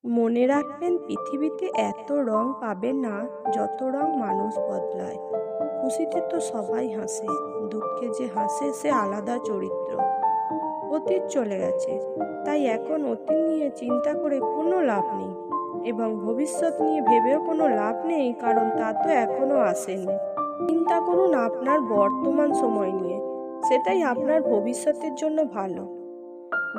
মনে রাখবেন, পৃথিবীতে এত রং পাবেন না যত রং মানুষ বদলায়। খুশিতে তো সবাই হাসে, দুঃখে যে হাসে সে আলাদা চরিত্র। অতীত চলে গেছে, তাই এখন অতীত নিয়ে চিন্তা করে কোনো লাভ নেই, এবং ভবিষ্যৎ নিয়ে ভেবেও কোনো লাভ নেই, কারণ তা তো এখনো আসেনি। চিন্তা করুন আপনার বর্তমান সময় নিয়ে, সেটাই আপনার ভবিষ্যতের জন্য ভালো।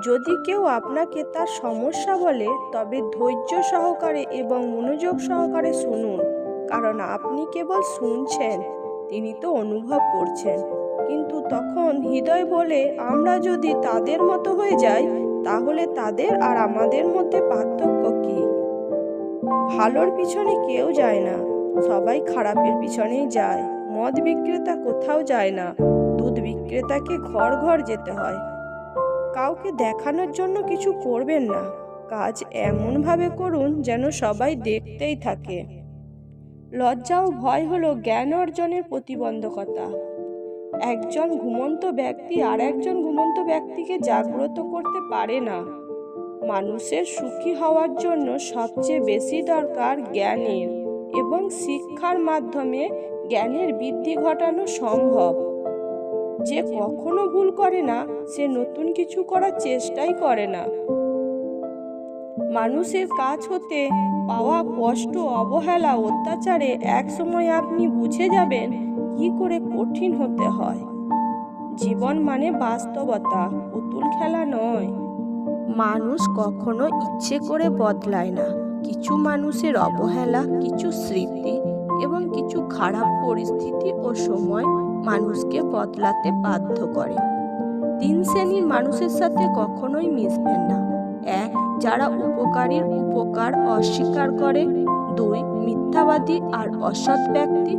যদি কেউ আপনাকে তার সমস্যা বলে, তবে ধৈর্য সহকারে এবং মনোযোগ সহকারে শুনুন, কারণ আপনি কেবল শুনছেন, তিনি তো অনুভব করছেন। কিন্তু তখন হৃদয় বলে, আমরা যদি তাদের মতো হয়ে যাই, তাহলে তাদের আর আমাদের মধ্যে পার্থক্য কী? ভালোর পিছনে কেউ যায় না, সবাই খারাপের পিছনেই যায়। মদ বিক্রেতা কোথাও যায় না, দুধ বিক্রেতাকে ঘর ঘর যেতে হয়। কাউকে দেখানোর জন্য কিছু করবেন না, কাজ এমনভাবে করুন যেন সবাই দেখতেই থাকে। লজ্জা ও ভয় হলো জ্ঞান অর্জনের প্রতিবন্ধকতা। একজন ঘুমন্ত ব্যক্তি আর একজন ঘুমন্ত ব্যক্তিকে জাগ্রত করতে পারে না। মানুষের সুখী হওয়ার জন্য সবচেয়ে বেশি দরকার জ্ঞানের, এবং শিক্ষার মাধ্যমে জ্ঞানের বৃদ্ধি ঘটানো সম্ভব। যে কখনো ভুল করে না, সে নতুন কিছু করার চেষ্টাই করে না। মানুষের কাছ হতে পাওয়া কষ্ট, অবহেলা, অত্যাচারে এক সময় আপনি বুঝে যাবেন কি করে কঠিন হতে হয়। জীবন মানে বাস্তবতা, পুতুল খেলা নয়। মানুষ কখনো ইচ্ছে করে বদলায় না। কিছু মানুষের অবহেলা, কিছু স্মৃতি এবং কিছু খারাপ পরিস্থিতি ও সময় মানুষকে বদলাতে বাধ্য করে। 3 শ্রেণীর মানুষের সাথে কখনোই মিশবেন না। 1. যারা উপকারীর উপকার অস্বীকার করে। 2. মিথ্যাবাদী আর অসৎ ব্যক্তি।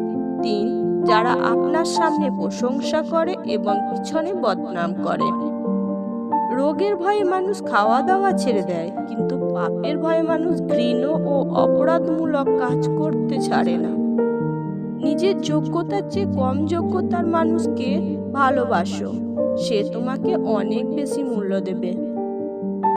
3. যারা আপনার সামনে প্রশংসা করে এবং পিছনে বদনাম করে। রোগের ভয়ে মানুষ খাওয়া দাওয়া ছেড়ে দেয়, কিন্তু পাপের ভয়ে মানুষ ঘৃণ ও অপরাধমূলক কাজ করতে ছাড়ে না। নিজের যোগ্যতার চেয়ে কম যোগ্যতার মানুষকে ভালোবাসো, সে তোমাকে অনেক বেশি মূল্য দেবে।